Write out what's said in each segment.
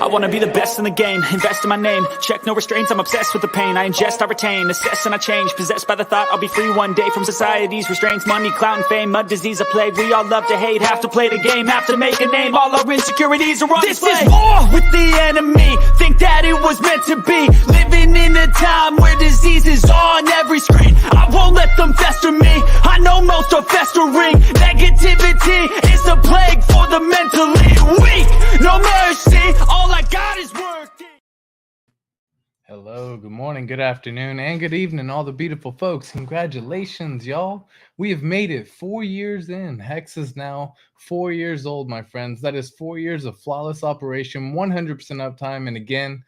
I wanna be the best in the game, invest in my name, check no restraints, I'm obsessed with the pain. I ingest, I retain, assess and I change, possessed by the thought I'll be free one day from society's restraints. Money, clout and fame, mud, disease, a plague. We all love to hate, have to play the game, have to make a name. All our insecurities are on display. This is war with the enemy, think that it was meant to be. Living in a time where disease is on every screen. I won't let them fester me, I know most are festering. Negativity is a plague for the mentally weak. No mercy, all I got is working. Hello, good morning, good afternoon, and good evening, all the beautiful folks. Congratulations, y'all. We have made it 4 years in. Hex is now 4 years old, my friends. That is 4 years of flawless operation, 100% uptime, and again,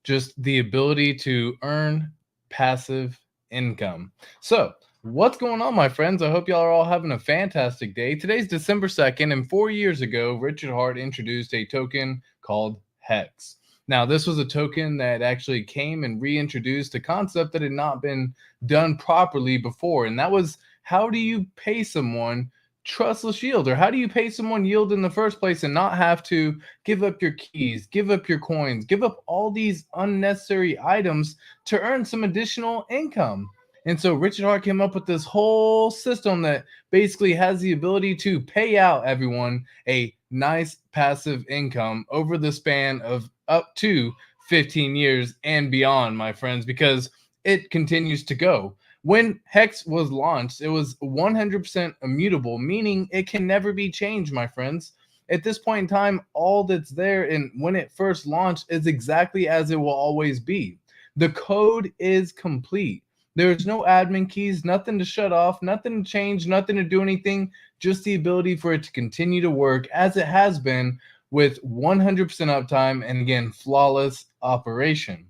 just the ability to earn passive income. So, what's going on, my friends? I hope y'all are all having a fantastic day. Today's December 2nd, and 4 years ago, Richard Hart introduced a token called Hex. Now, this was a token that actually came and reintroduced a concept that had not been done properly before, and that was, how do you pay someone trustless yield, or how do you pay someone yield in the first place and not have to give up your keys, give up your coins, give up all these unnecessary items to earn some additional income? And so Richard Hart came up with this whole system that basically has the ability to pay out everyone a nice passive income over the span of up to 15 years and beyond, my friends, because it continues to go. When Hex was launched, it was 100% immutable, meaning it can never be changed, my friends. At this point in time, all that's there and when it first launched is exactly as it will always be. The code is complete. There's no admin keys, nothing to shut off, nothing to change, nothing to do anything, just the ability for it to continue to work as it has been with 100% uptime and, again, flawless operation.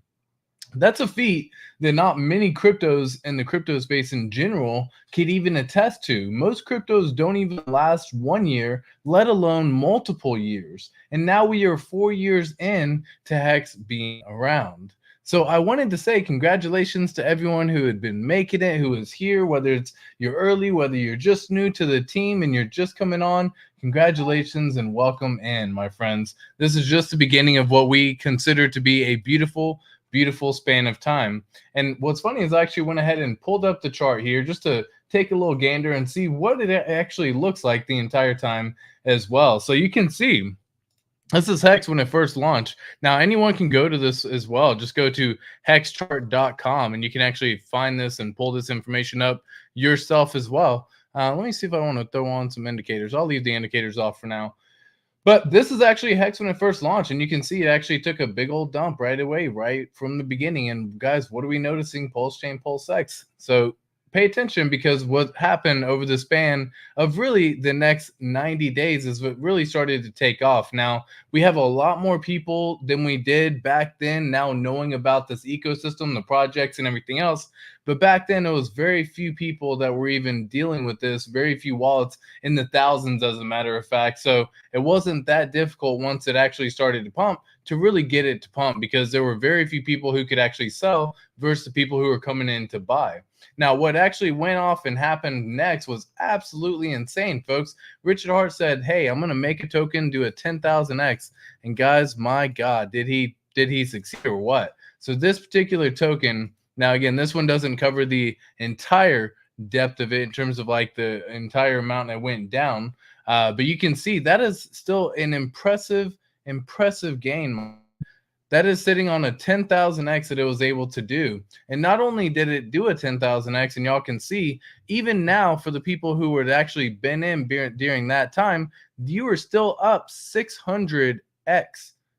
That's a feat that not many cryptos in the crypto space in general could even attest to. Most cryptos don't even last 1 year, let alone multiple years. And now we are 4 years in to Hex being around. So I wanted to say congratulations to everyone who had been making it, who is here, whether it's you're early, whether you're just new to the team and you're just coming on. Congratulations and welcome in, my friends. This is just the beginning of what we consider to be a beautiful span of time. And what's funny is I actually went ahead and pulled up the chart here just to take a little gander and see what it actually looks like the entire time as well. So you can see this is Hex when it first launched. Now, anyone can go to this as well. Just go to hexchart.com and you can actually find this and pull this information up yourself as well. Let me see if I want to throw on some indicators. I'll leave the indicators off for now. But this is actually Hex when it first launched, and you can see it actually took a big old dump right away, right from the beginning. And guys, what are we noticing? Pulse chain, pulse X. So pay attention, because what happened over the span of really the next 90 days is what really started to take off. Now, we have a lot more people than we did back then now knowing about this ecosystem, the projects and everything else. But back then, it was very few people that were even dealing with this, very few wallets, in the thousands, as a matter of fact. So it wasn't that difficult once it actually started to pump to really get it to pump, because there were very few people who could actually sell versus the people who were coming in to buy. Now, what actually went off and happened next was absolutely insane, folks. Richard Hart said, hey, I'm going to make a token, do a 10,000x. And guys, my God, did he succeed or what? So this particular token, now, again, this one doesn't cover the entire depth of it in terms of like the entire amount that went down. But you can see that is still an impressive gain. That is sitting on a 10,000x that it was able to do. And not only did it do a 10,000x, and y'all can see, even now, for the people who had actually been in during that time, you are still up 600x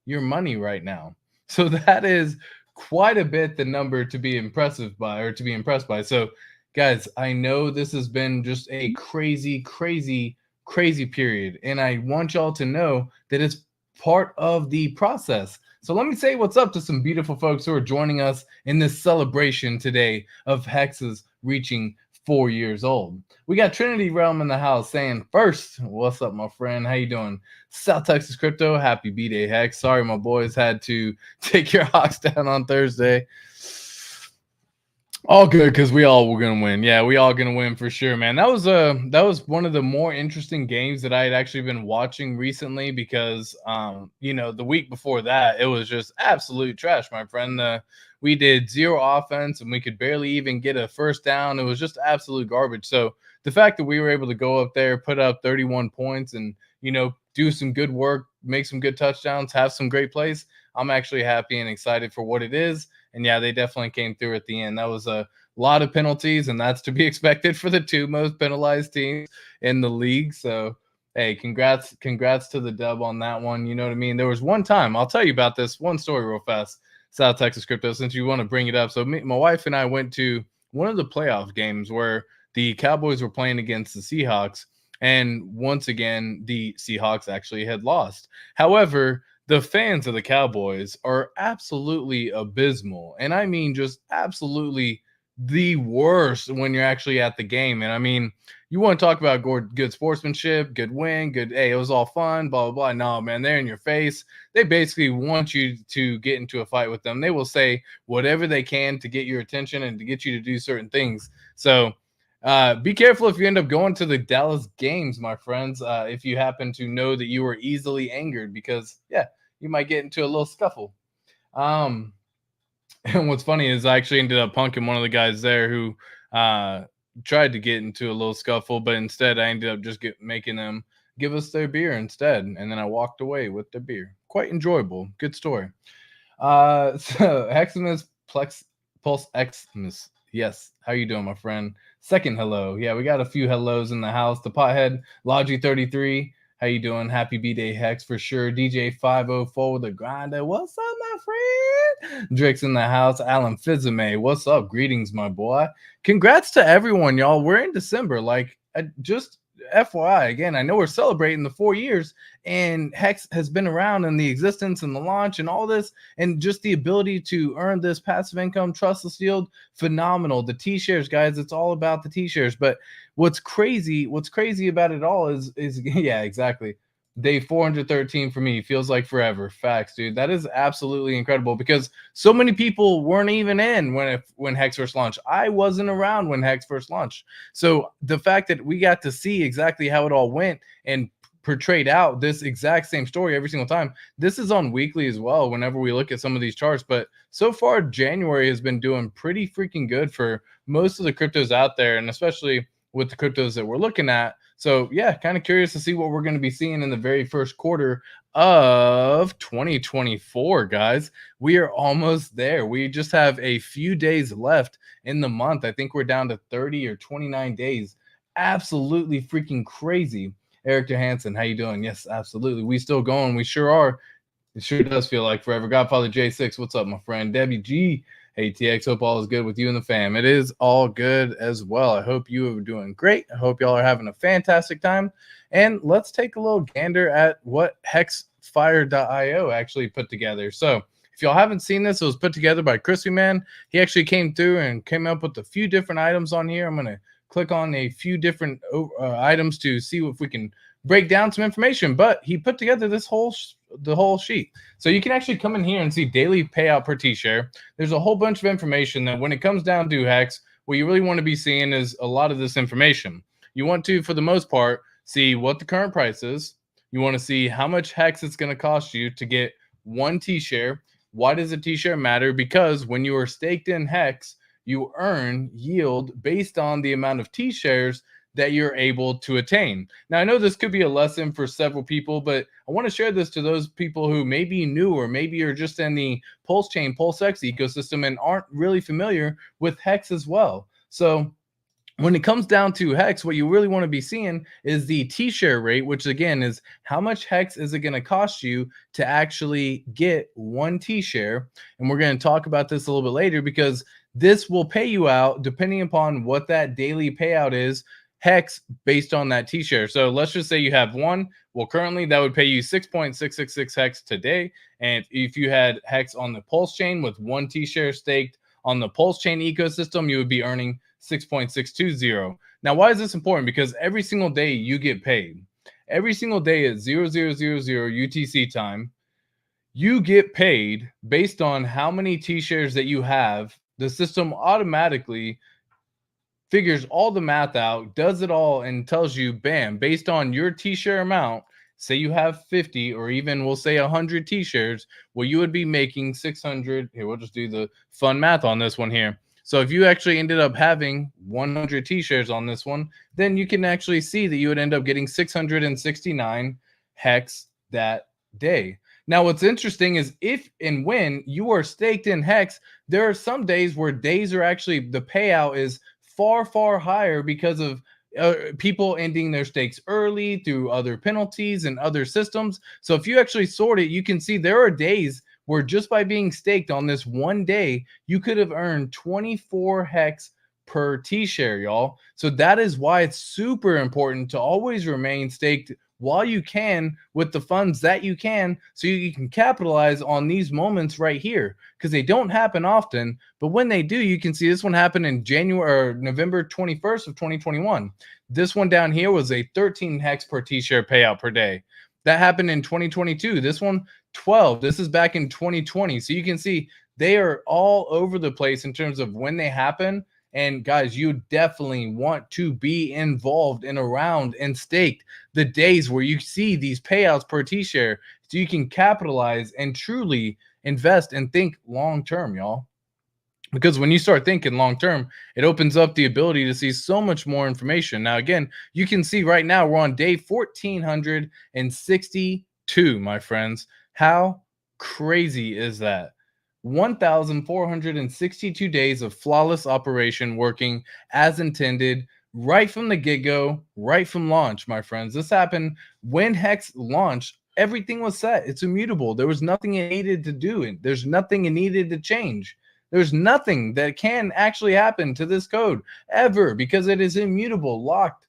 your money right now. So that is quite a bit the number to be impressed by. So guys, I know this has been just a crazy period, and I want y'all to know that it's part of the process. So let me say what's up to some beautiful folks who are joining us in this celebration today of Hex's reaching 4 years old. We got Trinity Realm in the house saying, first, what's up, my friend? How you doing? South Texas Crypto, happy B-Day, Hex. Sorry, my boys had to take your hawks down on Thursday. All good because we all were gonna win. Yeah, we all gonna win for sure, man. That was one of the more interesting games that I had actually been watching recently because the week before that it was just absolute trash, my friend. We did zero offense and we could barely even get a first down. It was just absolute garbage. So the fact that we were able to go up there, put up 31 points, and do some good work, make some good touchdowns, have some great plays, I'm actually happy and excited for what it is. And yeah, they definitely came through at the end. That was a lot of penalties, and that's to be expected for the two most penalized teams in the league. So, hey, congrats to the dub on that one. You know what I mean? There was one time, I'll tell you about this one story real fast, South Texas Crypto, since you want to bring it up. So, my wife and I went to one of the playoff games where the Cowboys were playing against the Seahawks. And once again, the Seahawks actually had lost. However, the fans of the Cowboys are absolutely abysmal. And I mean, just absolutely the worst when you're actually at the game. And I mean, you want to talk about good sportsmanship, good win, good, hey, it was all fun, blah, blah, blah. No, man, they're in your face. They basically want you to get into a fight with them. They will say whatever they can to get your attention and to get you to do certain things. So, be careful if you end up going to the Dallas games, my friends. If you happen to know that you were easily angered, because yeah, you might get into a little scuffle. Um, and what's funny is I actually ended up punking one of the guys there who tried to get into a little scuffle, but instead I ended up just making them give us their beer instead, and then I walked away with their beer. Quite enjoyable. Good story. So Heximus Plex Pulse Xmas. Yes. How you doing, my friend? Second hello. Yeah, we got a few hellos in the house. The Pothead, Logi 33. How you doing? Happy B-Day Hex for sure. DJ 504 with a grinder. What's up, my friend? Drake's in the house. Alan Fizame. What's up? Greetings, my boy. Congrats to everyone, y'all. We're in December. Like, just FYI, again, I know we're celebrating the 4 years, and Hex has been around in the existence and the launch and all this, and just the ability to earn this passive income, trustless yield, phenomenal. The T-shares, guys, it's all about the T-shares. But what's crazy about it all is yeah, exactly. Day 413 for me feels like forever. Facts, dude. That is absolutely incredible because so many people weren't even in when Hex first launched. I wasn't around when Hex first launched. So the fact that we got to see exactly how it all went and portrayed out this exact same story every single time. This is on weekly as well whenever we look at some of these charts. But so far, January has been doing pretty freaking good for most of the cryptos out there, and especially with the cryptos that we're looking at. So yeah, kind of curious to see what we're going to be seeing in the very first quarter of 2024, guys. We are almost there. We just have a few days left in the month. I think we're down to 30 or 29 days. Absolutely freaking crazy. Eric Johansson, how you doing? Yes, absolutely. We still going. We sure are. It sure does feel like forever. Godfather J6, what's up, my friend? Debbie G, hey, TX, hope all is good with you and the fam. It is all good as well. I hope you are doing great. I hope y'all are having a fantastic time. And let's take a little gander at what hexfire.io actually put together. So if y'all haven't seen this, it was put together by Crispy Man. He actually came through and came up with a few different items on here. I'm going to click on a few different items to see if we can break down some information, but he put together the whole sheet. So you can actually come in here and see daily payout per T-share. There's a whole bunch of information that when it comes down to Hex, what you really want to be seeing is a lot of this information. You want to, for the most part, see what the current price is. You want to see how much Hex it's going to cost you to get one T-share. Why does a T-share matter? Because when you are staked in Hex, you earn yield based on the amount of T-shares that you're able to attain. Now, I know this could be a lesson for several people, but I want to share this to those people who may be new or maybe are just in the Pulse Chain, PulseX ecosystem and aren't really familiar with Hex as well. So when it comes down to Hex, what you really want to be seeing is the T-share rate, which again is how much Hex is it going to cost you to actually get one T-share. And we're going to talk about this a little bit later because this will pay you out depending upon what that daily payout is, Hex based on that T-share. So let's just say you have one. Well, currently that would pay you 6.666 Hex today. And if you had Hex on the Pulse chain with one T-share staked on the Pulse chain ecosystem, you would be earning 6.620. Now, why is this important? Because every single day you get paid. Every single day at 0000 UTC time, you get paid based on how many T-shares that you have The system automatically figures all the math out, does it all, and tells you, bam, based on your T-share amount, say you have 50 or even we'll say 100 T-shares, well, you would be making 600. Here, we'll just do the fun math on this one here. So if you actually ended up having 100 T-shares on this one, then you can actually see that you would end up getting 669 hex that day. Now, what's interesting is if and when you are staked in hex, there are some days where days are actually the payout is far, far higher because of people ending their stakes early through other penalties and other systems. So if you actually sort it, you can see there are days where just by being staked on this one day, you could have earned 24 hex per T-share, y'all. So that is why it's super important to always remain staked while you can with the funds that you can, so you can capitalize on these moments right here, because they don't happen often, but when they do, you can see this one happened in January or November 21st of 2021. This one down here was a 13 hex per T-share payout per day. That happened in 2022. This one 12. This is back in 2020. So you can see they are all over the place in terms of when they happen. And guys, you definitely want to be involved and around and staked the days where you see these payouts per T-share, so you can capitalize and truly invest and think long term, y'all. Because when you start thinking long term, it opens up the ability to see so much more information. Now, again, you can see right now we're on day 1462, my friends. How crazy is that? 1,462 days of flawless operation working as intended right from the get-go, right from launch, my friends. This happened when Hex launched. Everything was set. It's immutable. There was nothing it needed to do. There's nothing it needed to change. There's nothing that can actually happen to this code ever because it is immutable, locked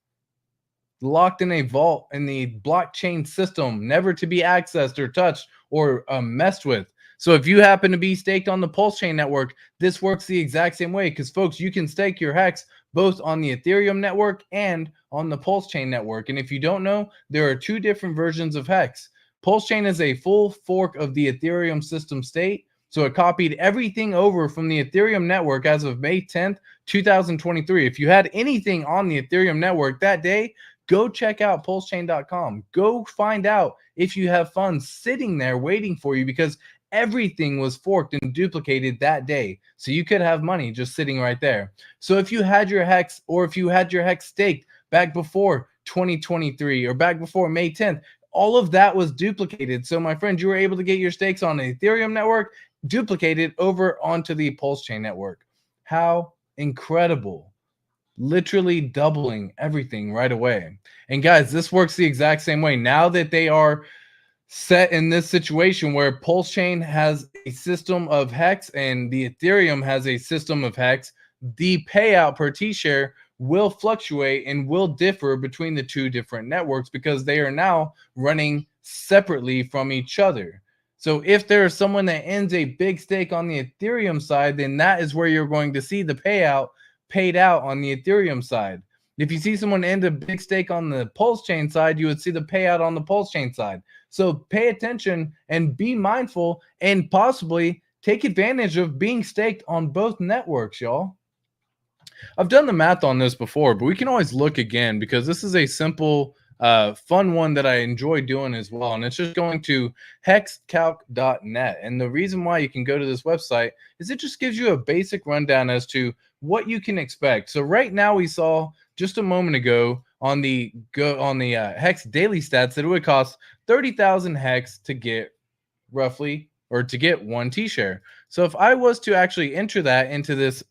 in a vault in the blockchain system, never to be accessed or touched or messed with. So if you happen to be staked on the Pulse Chain network, this works the exact same way, because folks, you can stake your hex both on the Ethereum network and on the Pulse Chain network. And if you don't know, there are two different versions of hex. Pulse Chain is a full fork of the Ethereum system state. So it copied everything over from the Ethereum network as of May 10th, 2023. If you had anything on the Ethereum network that day, go check out pulsechain.com. Go find out if you have funds sitting there waiting for you, because everything was forked and duplicated that day. So you could have money just sitting right there. So if you had your hex, or if you had your hex staked back before 2023 or back before May 10th, all of that was duplicated. So my friend, you were able to get your stakes on the Ethereum network duplicated over onto the Pulse Chain network. How incredible. Literally doubling everything right away. And guys, this works the exact same way. Now that they are set in this situation where Pulse Chain has a system of hex and the Ethereum has a system of hex, the payout per T-share will fluctuate and will differ between the two different networks, because they are now running separately from each other. So if there is someone that ends a big stake on the Ethereum side, then that is where you're going to see the payout paid out on the Ethereum side. If you see someone end a big stake on the Pulse Chain side, you would see the payout on the Pulse Chain side. So pay attention and be mindful, and possibly take advantage of being staked on both networks, y'all. I've done the math on this before, but we can always look again, because this is a simple, fun one that I enjoy doing as well. And it's just going to hexcalc.net. And the reason why you can go to this website is it just gives you a basic rundown as to what you can expect. So right now we saw just a moment ago on the Hex daily stats that it would cost 30,000 Hex to get roughly, or to get one T-share. So if I was to actually enter that into this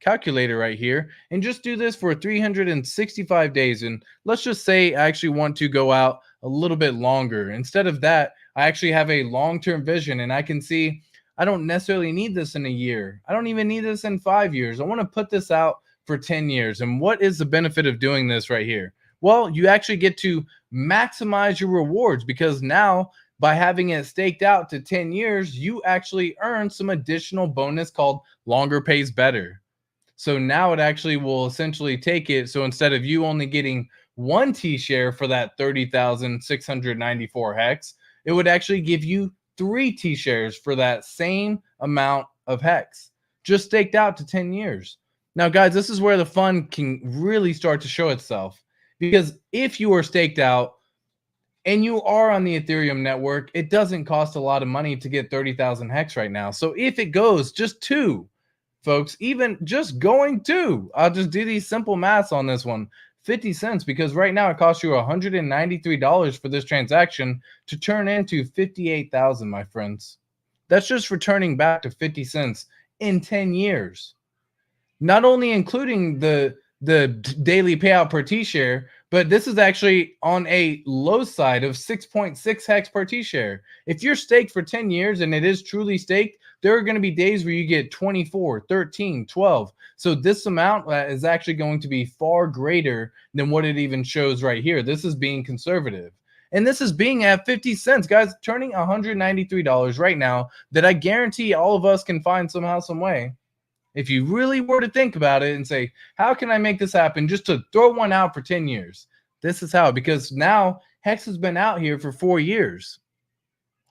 calculator right here and just do this for 365 days, and let's just say I actually want to go out a little bit longer. Instead of that, I actually have a long-term vision, and I can see I don't necessarily need this in a year. I don't even need this in 5 years. I want to put this out for 10 years. And what is the benefit of doing this right here? Well, you actually get to maximize your rewards, because now by having it staked out to 10 years, you actually earn some additional bonus called longer pays better. So now it actually will essentially take it. So instead of you only getting one T-share for that 30,694 hex, it would actually give you 3 T-shares for that same amount of hex. just staked out to 10 years. Now, guys, this is where the fun can really start to show itself, because if you are staked out and you are on the Ethereum network, it doesn't cost a lot of money to get 30,000 hex right now. So if it goes just 2, folks, even just going 2, I'll just do these simple maths on this one, 50 cents, because right now it costs you $193 for this transaction to turn into 58,000, my friends. That's just returning back to 50 cents in 10 years. Not only including the daily payout per T-share, but this is actually on a low side of 6.6 hex per T-share. If you're staked for 10 years and it is truly staked, there are going to be days where you get 24, 13, 12. So this amount is actually going to be far greater than what it even shows right here. This is being conservative. And this is being at 50 cents, guys, turning $193 right now that I guarantee all of us can find somehow, some way. If you really were to think about it and say, how can I make this happen, just to throw one out for 10 years? This is how, because now Hex has been out here for 4 years.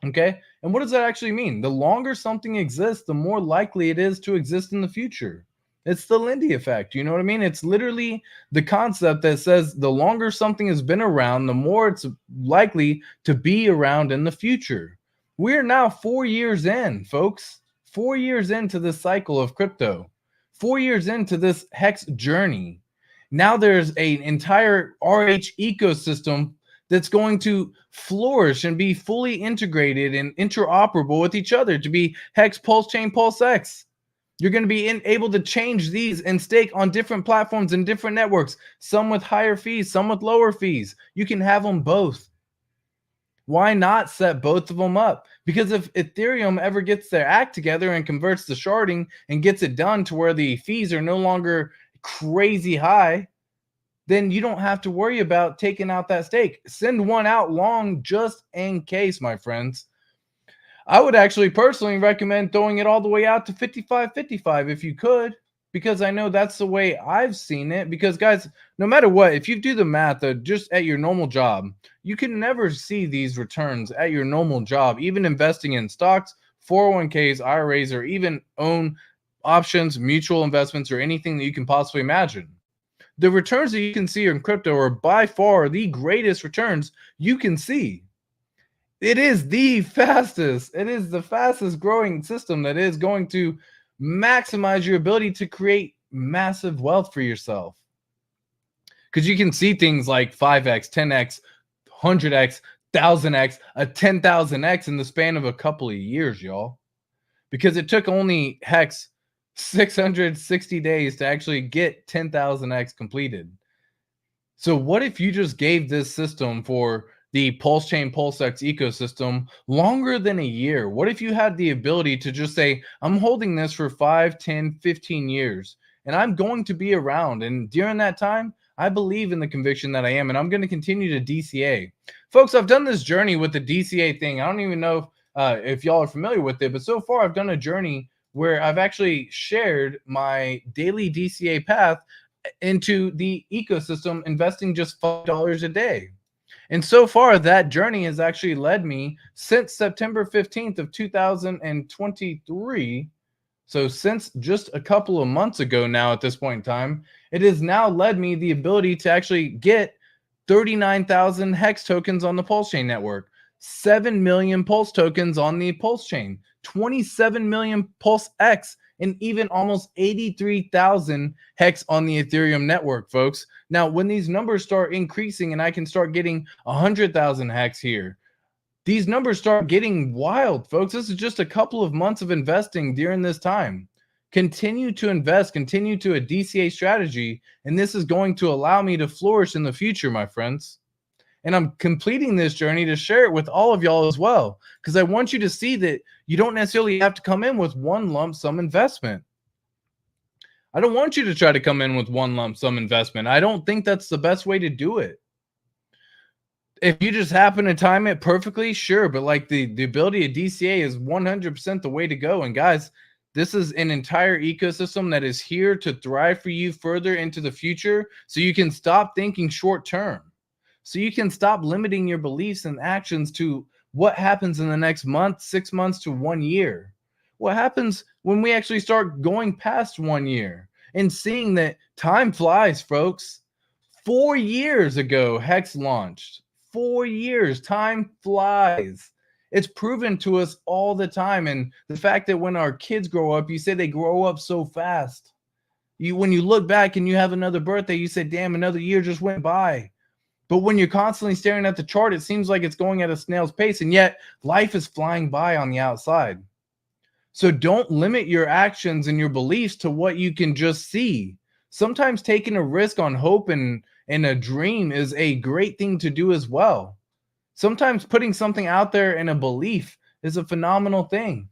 Okay. And what does that actually mean? The longer something exists, the more likely it is to exist in the future. It's the Lindy effect. You know what I mean? It's literally the concept that says the longer something has been around, the more it's likely to be around in the future. We're now 4 years in, folks. 4 years into this cycle of crypto, 4 years into this Hex journey. Now there's an entire RH ecosystem that's going to flourish and be fully integrated and interoperable with each other to be Hex, Pulse Chain, Pulse X. You're going to be able to change these and stake on different platforms and different networks, some with higher fees, some with lower fees. You can have them both. Why not set both of them up? Because if Ethereum ever gets their act together and converts the sharding and gets it done to where the fees are no longer crazy high, then you don't have to worry about taking out that stake. Send one out long just in case, my friends. I would actually personally recommend throwing it all the way out to 55.55 if you could, because I know that's the way I've seen it. Because, guys, no matter what, if you do the math just at your normal job, you can never see these returns at your normal job, even investing in stocks, 401ks, IRAs, or even own options, mutual investments, or anything that you can possibly imagine. The returns that you can see in crypto are by far the greatest returns you can see. It is the fastest. It is the fastest growing system that is going to maximize your ability to create massive wealth for yourself. Because you can see things like 5x, 10x, 100x, 1000x, a 10,000x in the span of a couple of years, y'all. Because it took only Hex 660 days to actually get 10,000x completed. So what if you just gave this system for the Pulse Chain Pulse X ecosystem longer than a year? What if you had the ability to just say, I'm holding this for 5, 10, 15 years, and I'm going to be around. And during that time, I believe in the conviction that I am, and I'm going to continue to DCA. Folks, I've done this journey with the DCA thing. I don't even know if y'all are familiar with it, but so far I've done a journey where I've actually shared my daily DCA path into the ecosystem, investing just $5 a day. And so far, that journey has actually led me since September 15th of 2023. So since just a couple of months ago now at this point in time, it has now led me the ability to actually get 39,000 Hex tokens on the Pulse Chain network, 7 million Pulse tokens on the Pulse Chain, 27 million Pulse X, and even almost 83,000 Hex on the Ethereum network, folks. Now, when these numbers start increasing and I can start getting 100,000 Hex here, these numbers start getting wild, folks. This is just a couple of months of investing during this time. Continue to invest, continue to a DCA strategy, and this is going to allow me to flourish in the future, my friends. And I'm completing this journey to share it with all of y'all as well, because I want you to see that you don't necessarily have to come in with one lump sum investment. I don't want you to try to come in with one lump sum investment. I don't think that's the best way to do it. If you just happen to time it perfectly, sure, but like the ability of DCA is 100% the way to go. And guys, this is an entire ecosystem that is here to thrive for you further into the future, so you can stop thinking short term. So you can stop limiting your beliefs and actions to what happens in the next month, 6 months to 1 year. What happens when we actually start going past 1 year and seeing that time flies, folks? 4 years ago, Hex launched. 4 years, time flies. It's proven to us all the time. And the fact that when our kids grow up, you say they grow up so fast. When you look back and you have another birthday, you say, damn, another year just went by. But when you're constantly staring at the chart, it seems like it's going at a snail's pace, and yet life is flying by on the outside. So don't limit your actions and your beliefs to what you can just see. Sometimes taking a risk on hope and a dream is a great thing to do as well. Sometimes putting something out there in a belief is a phenomenal thing.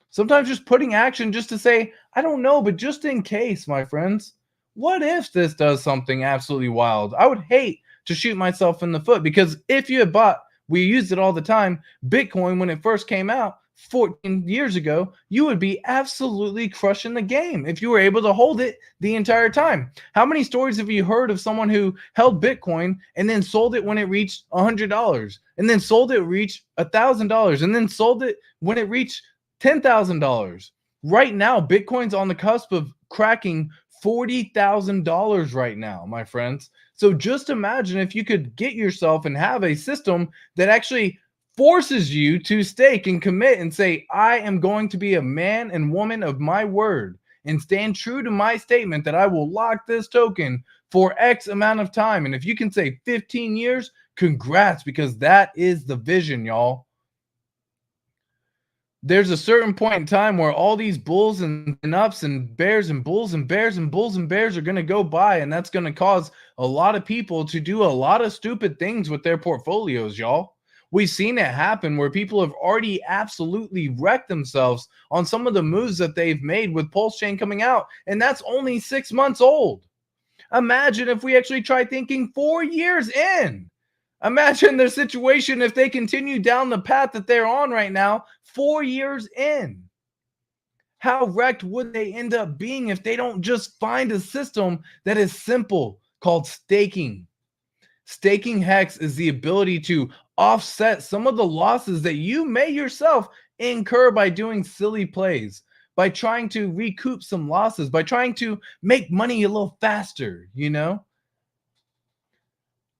Sometimes just putting action just to say, I don't know, but just in case, my friends, what if this does something absolutely wild? I would hate to shoot myself in the foot, because if you had bought, we used it all the time, Bitcoin when it first came out 14 years ago, you would be absolutely crushing the game if you were able to hold it the entire time. How many stories have you heard of someone who held Bitcoin and then sold it when it reached $100, and then sold it reached $1,000, and then sold it when it reached $10,000? Right now, Bitcoin's on the cusp of cracking $40,000 right now, my friends. So just imagine if you could get yourself and have a system that actually forces you to stake and commit and say, I am going to be a man and woman of my word and stand true to my statement that I will lock this token for X amount of time. And if you can say 15 years, congrats, because that is the vision, y'all. There's a certain point in time where all these bulls and ups and bears and bulls and bears and bulls and bears are going to go by, and that's going to cause a lot of people to do a lot of stupid things with their portfolios, y'all. We've seen it happen where people have already absolutely wrecked themselves on some of the moves that they've made with Pulse Chain coming out, and that's only 6 months old. Imagine if we actually try thinking 4 years in. Imagine their situation if they continue down the path that they're on right now 4 years in. How wrecked would they end up being if they don't just find a system that is simple called staking? Staking Hex is the ability to offset some of the losses that you may yourself incur by doing silly plays, by trying to recoup some losses, by trying to make money a little faster, you know?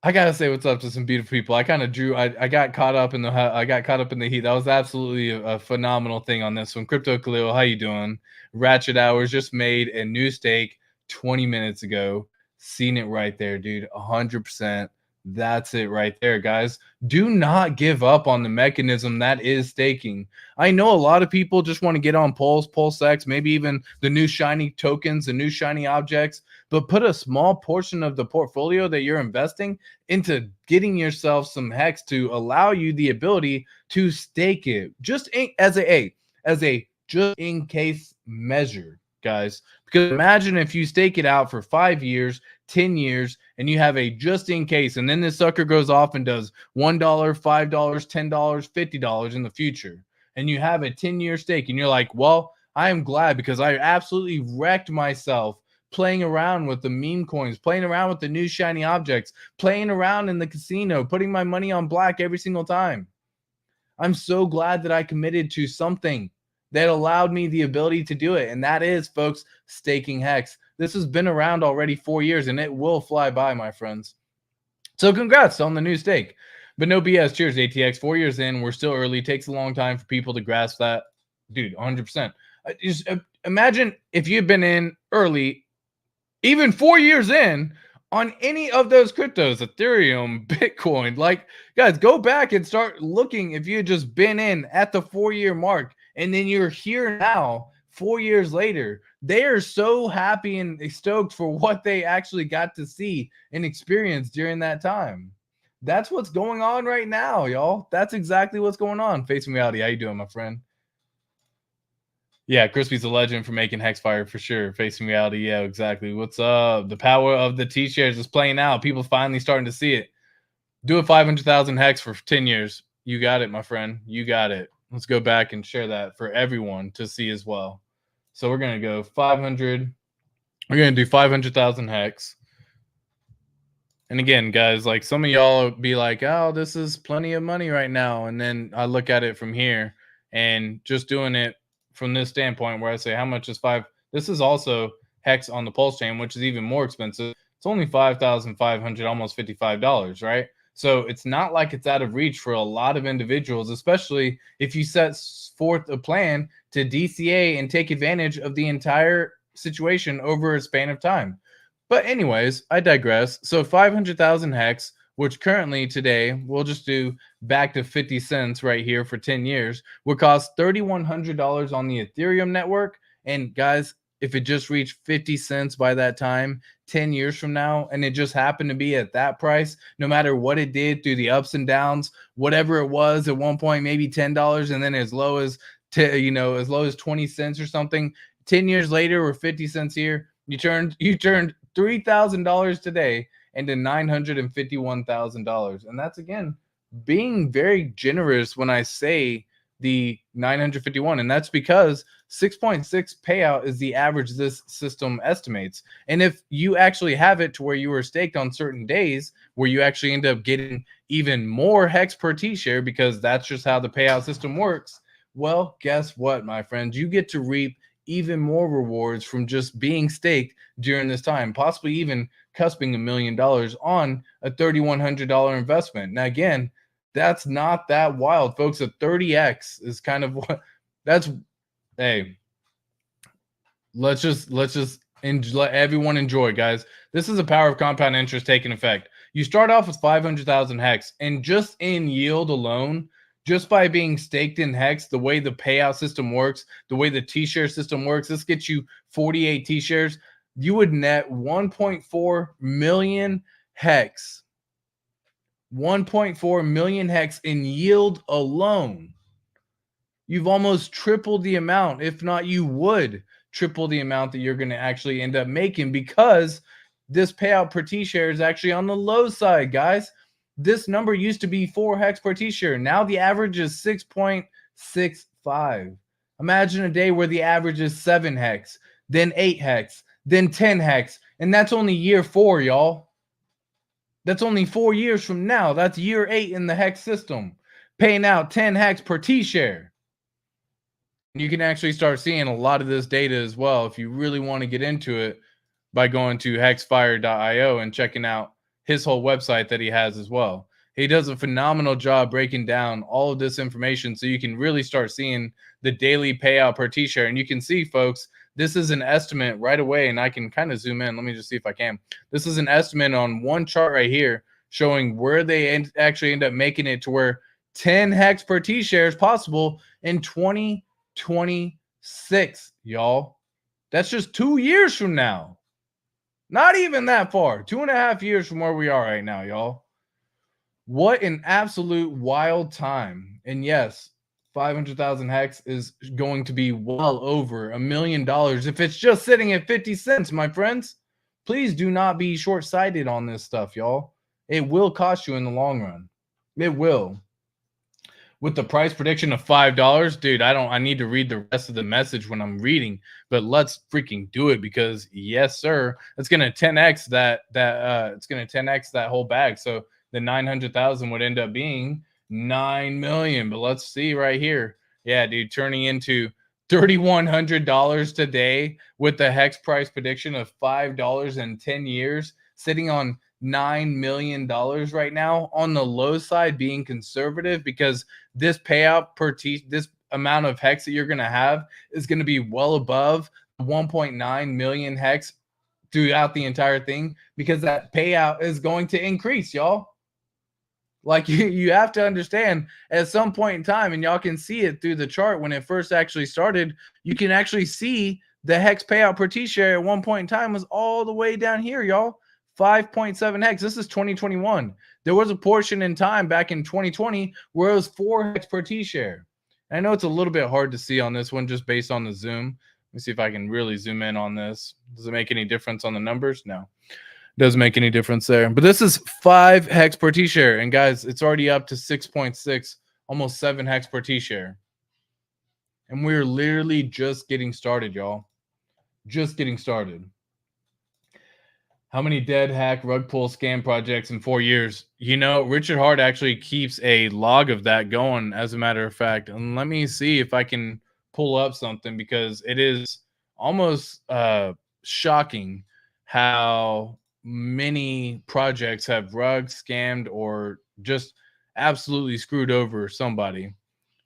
I gotta say what's up to some beautiful people. I kind of drew. I got caught up in the. I got caught up in the heat. That was absolutely a phenomenal thing on this one. Crypto Khalil, how you doing? Ratchet Hours just made a new stake 20 minutes ago. Seen it right there, dude. 100%. That's it right there, guys. Do not give up on the mechanism that is staking. I know a lot of people just want to get on Pulse, PulseX, maybe even the new shiny tokens, the new shiny objects, but put a small portion of the portfolio that you're investing into getting yourself some Hex to allow you the ability to stake it just as a just in case measure, guys. Because imagine if you stake it out for 5 years, 10 years, and you have a just in case, and then this sucker goes off and does $1, $5, $10, $50 in the future, and you have a 10-year stake, and you're like, well, I am glad because I absolutely wrecked myself playing around with the meme coins, playing around with the new shiny objects, playing around in the casino, putting my money on black every single time. I'm so glad that I committed to something that allowed me the ability to do it. And that is, folks, staking Hex. This has been around already 4 years, and it will fly by, my friends. So congrats on the new stake. But no BS. Cheers, ATX. 4 years in, we're still early. It takes a long time for people to grasp that. Dude, 100%. Just imagine if you'd been in early, even 4 years in, on any of those cryptos, Ethereum, Bitcoin. Like, guys, go back and start looking if you had just been in at the 4-year mark, and then you're here now 4 years later. They are so happy and stoked for what they actually got to see and experience during that time. That's what's going on right now, y'all. That's exactly what's going on. Facing Reality, how you doing, my friend? Yeah, Crispy's a legend for making Hexfire for sure. Facing Reality, yeah, exactly. What's up? The power of the T-shares is playing out. People finally starting to see it. Do a 500,000 Hex for 10 years. You got it, my friend. You got it. Let's go back and share that for everyone to see as well. So we're going to go 500. We're going to do 500,000 Hex. And again, guys, like some of y'all be like, oh, this is plenty of money right now. And then I look at it from here and just doing it from this standpoint where I say how much is this is also hex on the pulse chain, which is even more expensive. It's only $5,500, almost $55, right? So it's not like it's out of reach for a lot of individuals, especially if you set forth a plan to DCA and take advantage of the entire situation over a span of time. But anyways, I digress. So 500,000 hex, which currently today we'll just do back to 50 cents right here for 10 years, would cost $3,100 on the Ethereum network. And guys, if it just reached 50 cents by that time, 10 years from now, and it just happened to be at that price, no matter what it did through the ups and downs, whatever it was at one point, maybe $10, and then as low as as low as 20 cents or something, 10 years later or 50 cents here, you turned $3,000 today into $951,000. And that's, again, being very generous when I say the 951. And that's because 6.6 payout is the average this system estimates. And if you actually have it to where you were staked on certain days where you actually end up getting even more hex per T-share, because that's just how the payout system works, well, guess what, my friends? You get to reap even more rewards from just being staked during this time, possibly even cusping $1 million on a $3,100 investment. Now, again, that's not that wild, folks. A 30x is kind of what that's. Hey, let's just let everyone enjoy, guys. This is the power of compound interest taking effect. You start off with 500,000 hex, and just in yield alone, just by being staked in hex, the way the payout system works, the way the T-share system works, this gets you 48 T-shares. You would net 1.4 million hex. 1.4 million hex in yield alone. You've almost tripled the amount. If not, you would triple the amount that you're going to actually end up making, because this payout per T-share is actually on the low side, guys. This number used to be 4 hex per T-share. Now the average is 6.65. Imagine a day where the average is 7 hex, then 8 hex, then 10 hex. And that's only year 4, y'all. That's only 4 years from now. That's year 8 in the hex system, paying out 10 hex per T-share. You can actually start seeing a lot of this data as well if you really want to get into it by going to hexfire.io and checking out his whole website that he has as well. He does a phenomenal job breaking down all of this information so you can really start seeing the daily payout per T-share. And you can see, folks, this is an estimate right away, and I can kind of zoom in. Let me just see if I can. This is an estimate on one chart right here showing where they actually end up making it to where 10 hex per T-share is possible in 2026, y'all. That's just 2 years from now. Not even that far. 2.5 years from where we are right now, y'all. What an absolute wild time. And yes, 500,000 hex is going to be well over $1 million if it's just sitting at 50 cents, my friends. Please do not be short-sighted on this stuff, y'all. It will cost you in the long run. It will. With the price prediction of $5, dude, I need to read the rest of the message when I'm reading, but let's freaking do it, because yes, sir, it's going to 10x it's going to 10x that whole bag. So the 900,000 would end up being 9 million. But let's see right here. Yeah, dude, turning into $3,100 today with the hex price prediction of $5 in 10 years, sitting on $9 million right now, on the low side, being conservative, because this payout per this amount of hex that you're going to have is going to be well above 1.9 million hex throughout the entire thing, because that payout is going to increase, y'all. Like, you have to understand, at some point in time, and y'all can see it through the chart when it first actually started, you can actually see the hex payout per T-share at one point in time was all the way down here, y'all. 5.7 hex. This is 2021. There was a portion in time back in 2020 where it was 4 hex per T-share. I know it's a little bit hard to see on this one just based on the zoom. Let me see if I can really zoom in on this. Does it make any difference on the numbers? No. Doesn't make any difference there. But this is 5 hex per T-share. And guys, it's already up to 6.6, almost 7 hex per T-share. And we're literally just getting started, y'all. Just getting started. How many dead hack rug pull scam projects in 4 years? You know, Richard Hart actually keeps a log of that going, as a matter of fact. And let me see if I can pull up something because it is almost shocking how many projects have rug scammed or just absolutely screwed over somebody.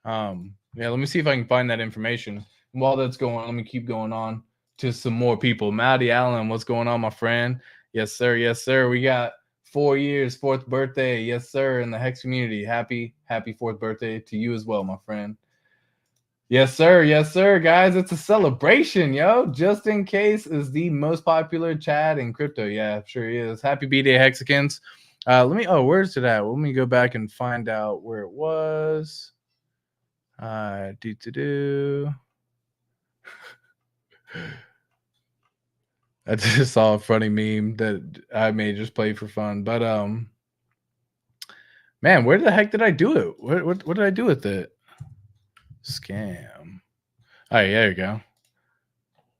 Yeah, let me see if I can find that information. And while that's going on, let me keep going on to some more people. Maddie Allen, what's going on, my friend? Yes, sir. Yes, sir. We got 4 years, fourth birthday. Yes, sir. In the Hex community. Happy fourth birthday to you as well, my friend. Yes, sir. Yes, sir. Guys, it's a celebration, yo. Just in case is the most popular chat in crypto. Yeah, sure is. Happy B-Day, Hexicans. Where's it at? Let me go back and find out where it was. I just saw a funny meme that I may just play for fun. But man, where the heck did I do it? What did I do with it? Scam. All right, there you go.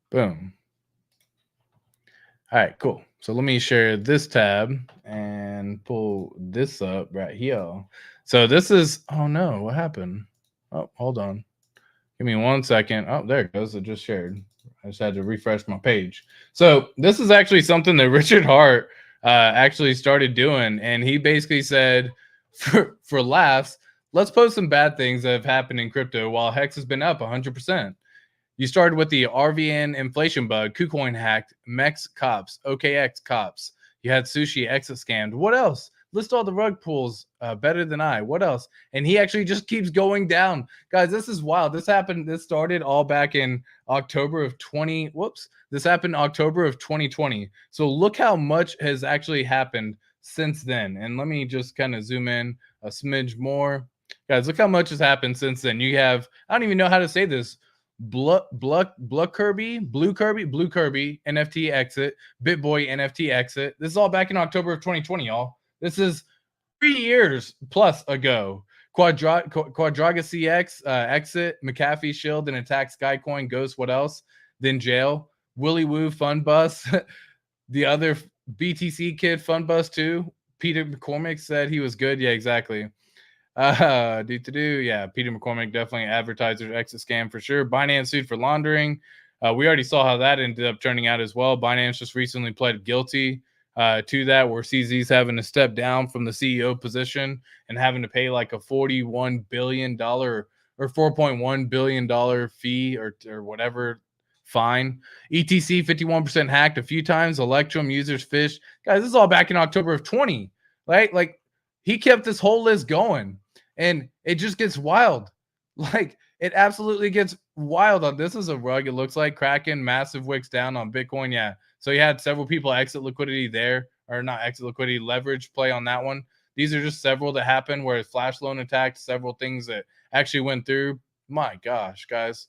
Boom. All right, cool. So let me share this tab and pull this up right here. So this is, oh no, what happened? Oh, hold on. Give me 1 second. Oh, there it goes. It just shared. I just had to refresh my page. So this is actually something that Richard Hart actually started doing. And he basically said, for laughs, let's post some bad things that have happened in crypto while Hex has been up 100%. You started with the RVN inflation bug, KuCoin hacked, MEX cops, OKX cops. You had Sushi exit scammed. What else? List all the rug pulls better than I. What else? And he actually just keeps going down. Guys, this is wild. This started all back in October of 20. Whoops. This happened October of 2020. So look how much has actually happened since then. And let me just kind of zoom in a smidge more. Guys, look how much has happened since then. You have, I don't even know how to say this. Blue Kirby NFT exit, BitBoy NFT exit. This is all back in October of 2020, y'all. This is 3 years plus ago. Quadraga CX exit, McAfee shield and attack Skycoin. Ghost. What else? Then jail. Willy Woo fun bus. The other BTC kid fun bus too. Peter McCormick said he was good. Yeah, exactly. Yeah, Peter McCormick, definitely advertiser exit scam for sure. Binance sued for laundering. We already saw how that ended up turning out as well. Binance just recently pled guilty to that, where CZ's having to step down from the CEO position and having to pay like a $41 billion or $4.1 billion fee or whatever fine. ETC 51% hacked a few times. Electrum users fished. Guys, this is all back in October of 20, right? Like, he kept this whole list going. And it just gets wild. Like, it absolutely gets wild. On this is a rug. It looks like Kraken, massive wicks down on Bitcoin. Yeah. So you had several people exit liquidity there, or not exit liquidity, leverage play on that one. These are just several that happened where flash loan attacked, several things that actually went through. My gosh, guys.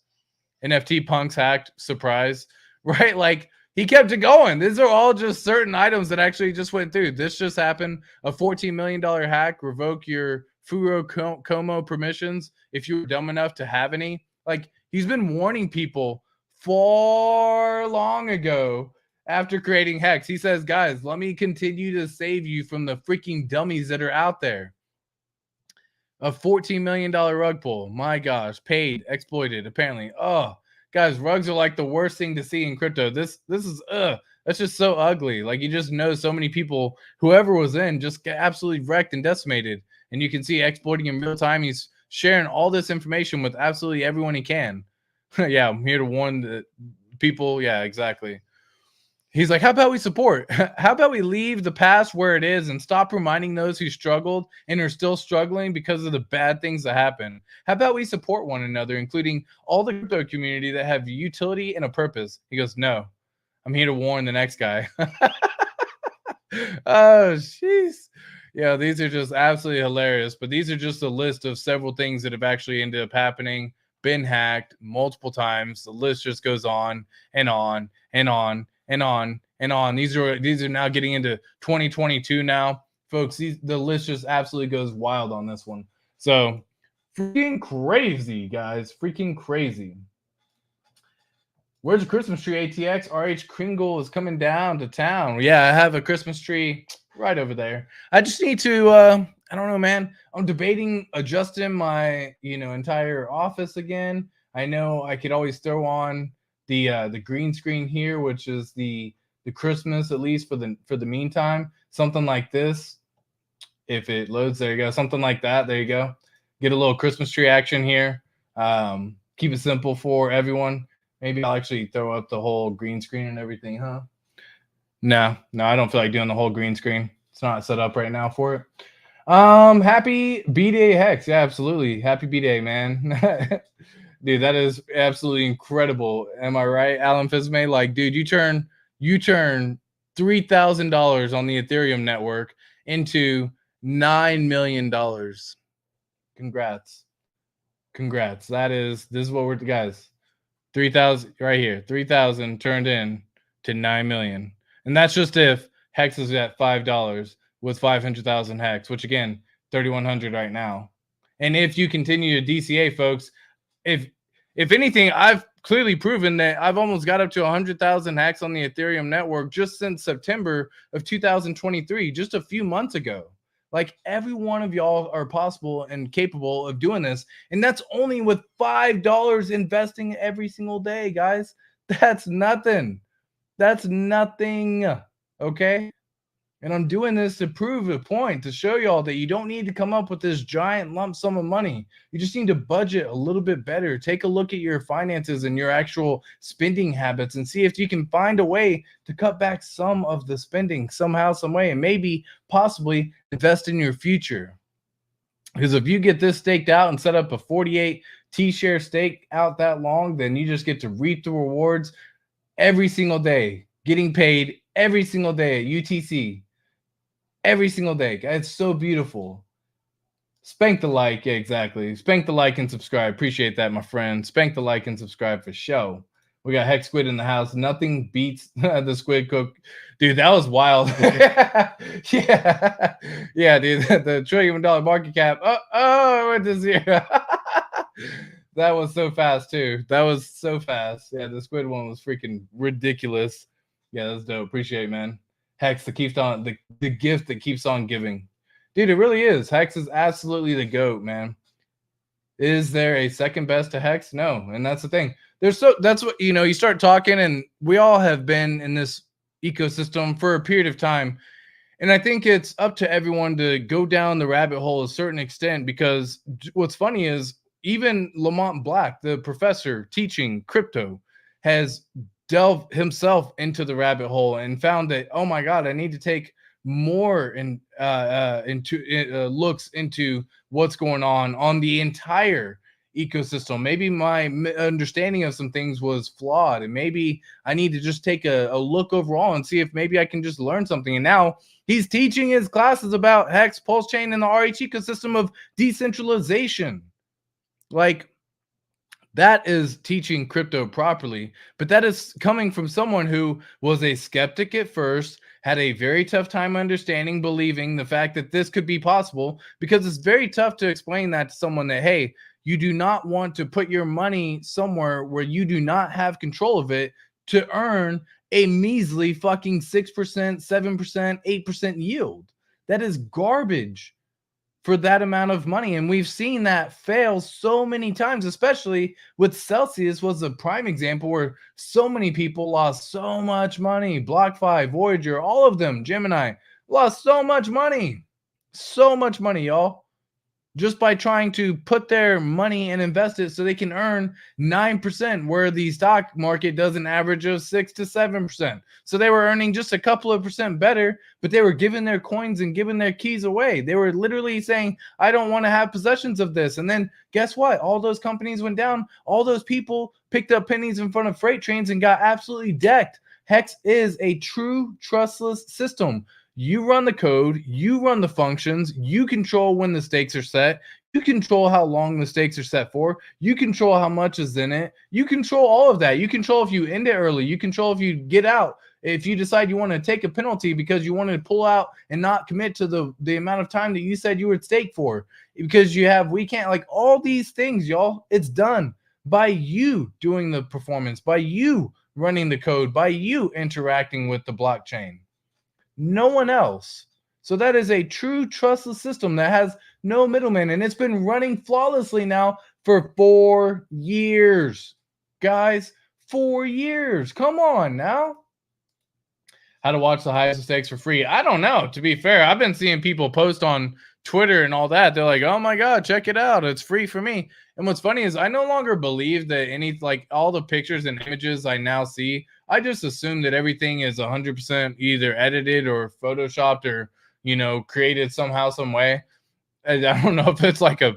NFT punks hacked, surprise, right? Like, he kept it going. These are all just certain items that actually just went through. This just happened. A $14 million hack. Revoke your Furo Como permissions if you were dumb enough to have any. Like, he's been warning people far long ago after creating Hex. He says, guys, let me continue to save you from the freaking dummies that are out there. A $14 million rug pull. My gosh. Paid, exploited, apparently. Oh, guys, rugs are like the worst thing to see in crypto. This is that's just so ugly. Like, you just know so many people, whoever was in, just get absolutely wrecked and decimated. And you can see exploiting in real time. He's sharing all this information with absolutely everyone he can. Yeah, I'm here to warn the people. Yeah, exactly. He's like, how about we support? How about we leave the past where it is and stop reminding those who struggled and are still struggling because of the bad things that happen? How about we support one another, including all the crypto community that have utility and a purpose? He goes, no, I'm here to warn the next guy. Oh, jeez. Yeah, these are just absolutely hilarious. But these are just a list of several things that have actually ended up happening, been hacked multiple times. The list just goes on and on and on and on and on. These are now getting into 2022 now, folks. The list just absolutely goes wild on this one. So freaking crazy, guys. Freaking crazy. Where's the Christmas tree, ATX? RH Kringle is coming down to town. Yeah, I have a Christmas tree right over there. I just need to, I don't know, man. I'm debating adjusting my, entire office again. I know I could always throw on the green screen here, which is the Christmas, at least for the meantime. Something like this. If it loads, there you go. Something like that. There you go. Get a little Christmas tree action here. Keep it simple for everyone. Maybe I'll actually throw up the whole green screen and everything, huh? No, I don't feel like doing the whole green screen. It's not set up right now for it. Happy B-Day, Hex. Yeah, absolutely. Happy B-Day, man. Dude, that is absolutely incredible. Am I right, Alan Fismay? Like, dude, you turn $3,000 on the Ethereum network into $9 million. Congrats. This is what we're, guys. 3,000 right here. 3,000 turned in to 9 million. And that's just if Hex is at $5 with 500,000 Hex, which again, 3,100 right now. And if you continue to DCA, folks, if anything, I've clearly proven that I've almost got up to 100,000 Hex on the Ethereum network just since September of 2023, just a few months ago. Like, every one of y'all are possible and capable of doing this. And that's only with $5 investing every single day, guys. That's nothing. That's nothing. Okay. And I'm doing this to prove a point, to show y'all that you don't need to come up with this giant lump sum of money. You just need to budget a little bit better. Take a look at your finances and your actual spending habits and see if you can find a way to cut back some of the spending somehow, some way, and maybe possibly invest in your future. Because if you get this staked out and set up a 48 T-share stake out that long, then you just get to reap the rewards every single day, getting paid every single day at UTC. Every single day. It's so beautiful. Spank the like. Yeah, exactly. Spank the like and subscribe. Appreciate that, my friend. Spank the like and subscribe for show. We got Hex Squid in the house. Nothing beats the Squid Cook. Dude, that was wild. Yeah, dude. The $1 trillion market cap. Oh, what is here? That was so fast, too. That was so fast. Yeah, the Squid one was freaking ridiculous. Yeah, that's dope. Appreciate it, man. Hex that keeps on the gift that keeps on giving. Dude, it really is. Hex is absolutely the GOAT, man. Is there a second best to Hex? No. And that's the thing. That's what, you start talking, and we all have been in this ecosystem for a period of time. And I think it's up to everyone to go down the rabbit hole a certain extent, because what's funny is even Lamont Black, the professor teaching crypto, has delved himself into the rabbit hole and found that, oh my God, I need to take more looks into what's going on the entire ecosystem. Maybe my understanding of some things was flawed, and maybe I need to just take a look overall and see if maybe I can just learn something. And now he's teaching his classes about Hex, Pulse Chain, and the RH ecosystem of decentralization. Like, that is teaching crypto properly, but that is coming from someone who was a skeptic at first, had a very tough time understanding, believing the fact that this could be possible, because it's very tough to explain that to someone that, hey, you do not want to put your money somewhere where you do not have control of it to earn a measly fucking 6%, 7%, 8% yield. That is garbage for that amount of money. And we've seen that fail so many times, especially with Celsius was a prime example where so many people lost so much money. BlockFi, Voyager, all of them, Gemini, lost so much money, y'all, just by trying to put their money and invest it so they can earn 9%, where the stock market does an average of 6 to 7%. So they were earning just a couple of percent better, but they were giving their coins and giving their keys away. They were literally saying, I don't want to have possessions of this. And then guess what? All those companies went down. All those people picked up pennies in front of freight trains and got absolutely decked. Hex is a true trustless system. You run the code, you run the functions, you control when the stakes are set, you control how long the stakes are set for, you control how much is in it, you control all of that. You control if you end it early, you control if you get out, if you decide you want to take a penalty because you want to pull out and not commit to the amount of time that you said you would stake for, because we can't, like, all these things, y'all, it's done by you doing the performance, by you running the code, by you interacting with the blockchain. No one else. So that is a true trustless system that has no middleman, and it's been running flawlessly now for 4 years. Guys, 4 years. Come on now. How to watch the highest stakes for free. I don't know. To be fair, I've been seeing people post on Twitter and all that. They're like, oh my God, check it out. It's free for me. And what's funny is I no longer believe that like all the pictures and images I now see, I just assume that everything is 100% either edited or photoshopped or, created somehow, some way. I don't know if it's like a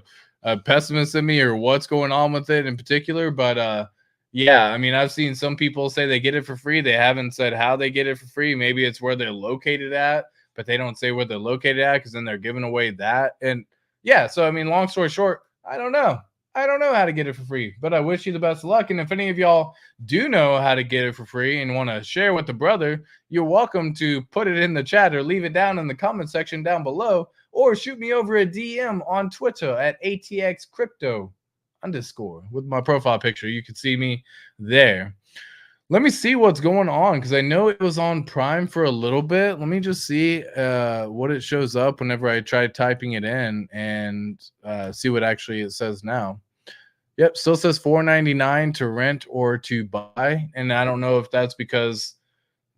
pessimist in me or what's going on with it in particular, but yeah, I mean, I've seen some people say they get it for free. They haven't said how they get it for free. Maybe it's where they're located at, but they don't say where they're located at because then they're giving away that. And yeah, so I mean, long story short, I don't know. I don't know how to get it for free, but I wish you the best of luck. And if any of y'all do know how to get it for free and want to share with the brother, you're welcome to put it in the chat or leave it down in the comment section down below, or shoot me over a DM on Twitter at ATXCrypto_ with my profile picture. You can see me there. Let me see what's going on because I know it was on Prime for a little bit. Let me just see what it shows up whenever I try typing it in and see what actually it says now. Yep, still says $4.99 to rent or to buy. And I don't know if that's because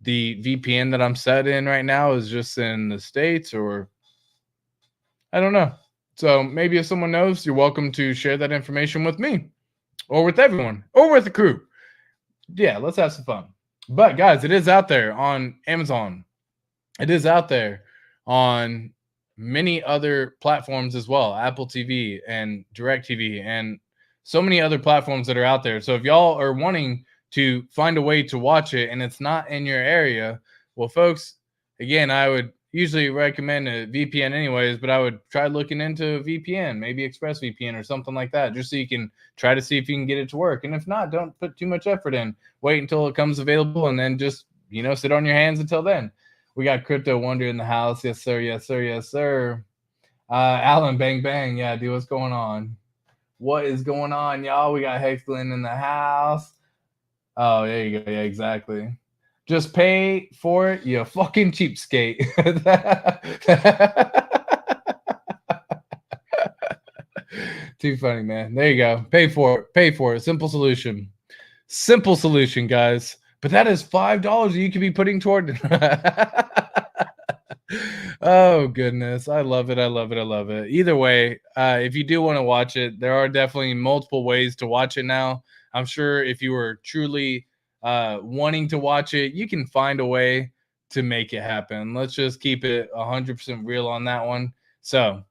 the VPN that I'm set in right now is just in the States, or I don't know. So maybe if someone knows, you're welcome to share that information with me or with everyone or with the crew. Yeah, let's have some fun. But guys, it is out there on Amazon. It is out there on many other platforms as well, Apple TV and DirecTV and so many other platforms that are out there. So if y'all are wanting to find a way to watch it and it's not in your area, well, folks, again, I would usually recommend a VPN anyways, but I would try looking into a VPN, maybe ExpressVPN or something like that, just so you can try to see if you can get it to work. And if not, don't put too much effort in. Wait until it comes available and then just, sit on your hands until then. We got Crypto Wonder in the house. Yes, sir. Yes, sir. Yes, sir. Alan, bang, bang. Yeah, dude, what's going on? What is going on, y'all? We got Hexlin in the house. Oh, there you go. Yeah, exactly. Just pay for it, you fucking cheapskate. Too funny, man. There you go. Pay for it. Pay for it. Simple solution. Simple solution, guys. But that is $5 you could be putting toward. Oh, goodness. I love it. I love it. I love it. Either way, if you do want to watch it, there are definitely multiple ways to watch it now. I'm sure if you were truly wanting to watch it, you can find a way to make it happen. Let's just keep it 100% real on that one. So,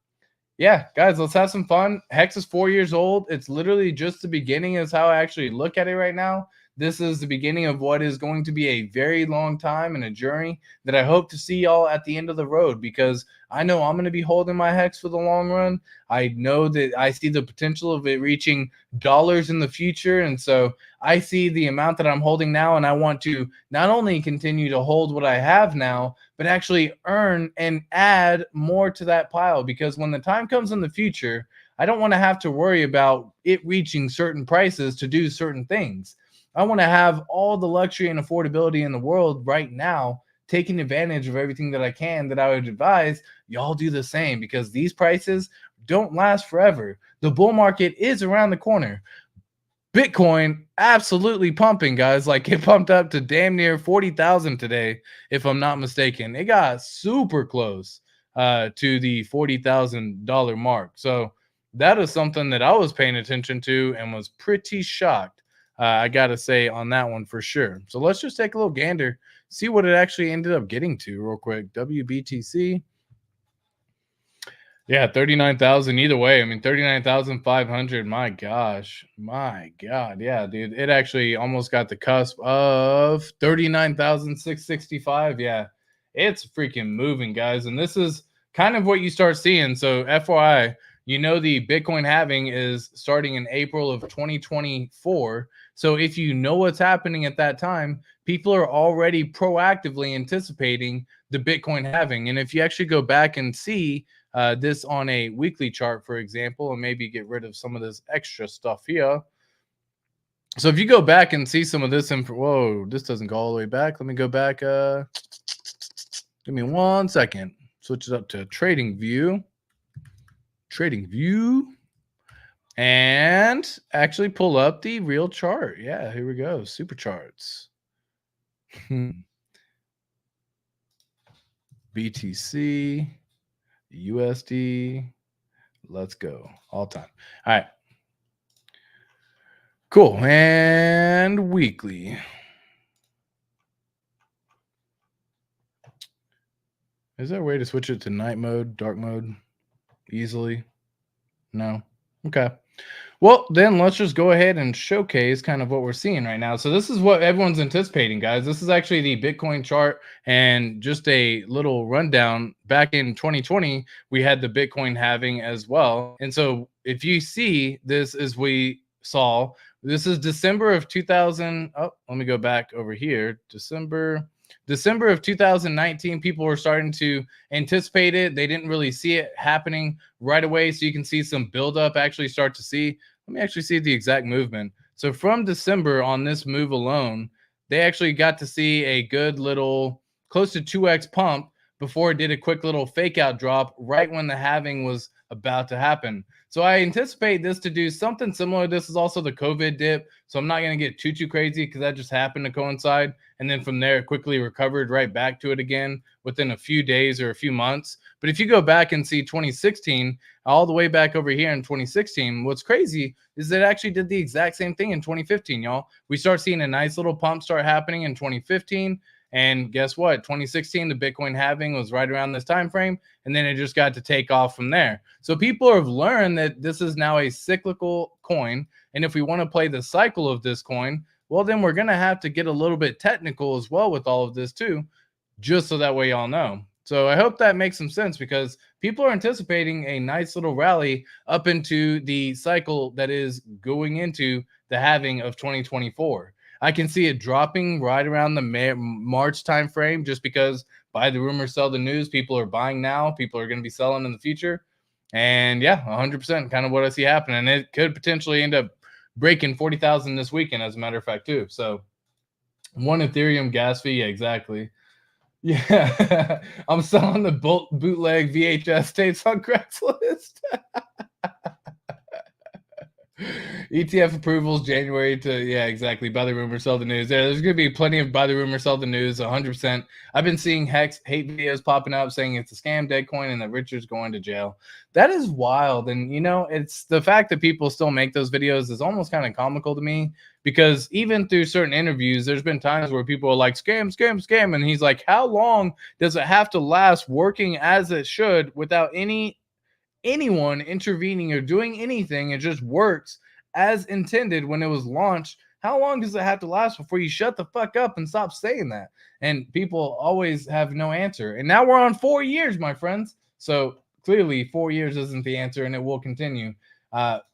yeah, guys, let's have some fun. Hex is 4 years old. It's literally just the beginning is how I actually look at it right now. This is the beginning of what is going to be a very long time and a journey that I hope to see y'all at the end of the road, because I know I'm going to be holding my Hex for the long run. I know that I see the potential of it reaching dollars in the future. And so I see the amount that I'm holding now, and I want to not only continue to hold what I have now, but actually earn and add more to that pile, because when the time comes in the future, I don't want to have to worry about it reaching certain prices to do certain things. I want to have all the luxury and affordability in the world right now, taking advantage of everything that I can. That I would advise y'all do the same, because these prices don't last forever. The bull market is around the corner. Bitcoin absolutely pumping, guys. Like, it pumped up to damn near 40,000 today, if I'm not mistaken. It got super close to the $40,000 mark. So that is something that I was paying attention to and was pretty shocked. I got to say on that one for sure. So let's just take a little gander, see what it actually ended up getting to real quick. WBTC. Yeah, 39,000 either way. I mean, 39,500. My gosh. My God. Yeah, dude. It actually almost got the cusp of 39,665. Yeah, it's freaking moving, guys. And this is kind of what you start seeing. So FYI, the Bitcoin halving is starting in April of 2024. So if you know what's happening at that time, people are already proactively anticipating the Bitcoin halving. And if you actually go back and see this on a weekly chart, for example, and maybe get rid of some of this extra stuff here. So if you go back and see some of this whoa, this doesn't go all the way back. Let me go back. Give me 1 second. Switch it up to trading view. Trading view. and actually pull up the real chart. Yeah, here we go. Super charts. BTC, USD. Let's go. All time. All right. Cool. And weekly. Is there a way to switch it to night mode, dark mode easily? No. Okay. Well, then let's just go ahead and showcase kind of what we're seeing right now. So this is what everyone's anticipating, guys. This is actually the Bitcoin chart, and just a little rundown. Back in 2020, we had the Bitcoin halving as well. And so if you see, this is we saw, this is December of 2000. Oh, let me go back over here. December of 2019, people were starting to anticipate it. They didn't really see it happening right away. So you can see some buildup actually start to see. Let me actually see the exact movement. So from December on this move alone, they actually got to see a good little close to 2x pump before it did a quick little fake out drop right when the halving was about to happen. So I anticipate this to do something similar. This is also the COVID dip. So I'm not going to get too crazy because that just happened to coincide. And then from there, it quickly recovered right back to it again within a few days or a few months. But if you go back and see 2016, all the way back over here in 2016, what's crazy is it actually did the exact same thing in 2015, y'all. We start seeing a nice little pump start happening in 2015. And guess what? 2016, the Bitcoin halving was right around this time frame, and then it just got to take off from there. So people have learned that this is now a cyclical coin, and if we want to play the cycle of this coin, well, then we're going to have to get a little bit technical as well with all of this too, just so that way y'all know. So I hope that makes some sense, because people are anticipating a nice little rally up into the cycle that is going into the halving of 2024. I can see it dropping right around the March time frame, just because buy the rumor, sell the news. People are buying now. People are going to be selling in the future. And yeah, 100% kind of what I see happening. And it could potentially end up breaking 40,000 this weekend, as a matter of fact, too. So one Ethereum gas fee. Yeah, exactly. Yeah. I'm selling the bootleg VHS tapes on Craigslist. ETF approvals January to, yeah, exactly. Buy the rumor, sell the news. There's going to be plenty of buy the rumor, sell the news, 100%. I've been seeing hate videos popping up saying it's a scam dead coin and that Richard's going to jail. That is wild. And, you know, it's the fact that people still make those videos is almost kind of comical to me, because even through certain interviews, there's been times where people are like, scam, scam, scam. And he's like, how long does it have to last working as it should without anyone intervening or doing anything? It just works as intended when it was launched. How long does it have to last before you shut the fuck up and stop saying that? And people always have no answer. And now we're on 4 years, my friends. So clearly 4 years isn't the answer, and it will continue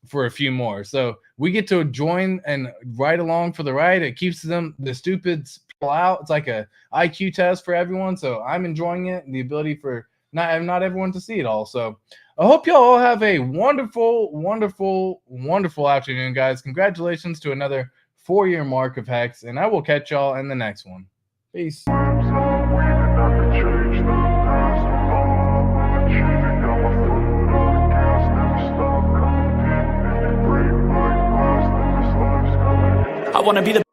for a few more. So we get to join and ride along for the ride. It keeps the stupid people out. It's like a IQ test for everyone. So I'm enjoying it, and the ability for not everyone to see it all. So I hope y'all all have a wonderful, wonderful, wonderful afternoon, guys. Congratulations to another 4-year mark of Hex, and I will catch y'all in the next one. Peace. I wanna be the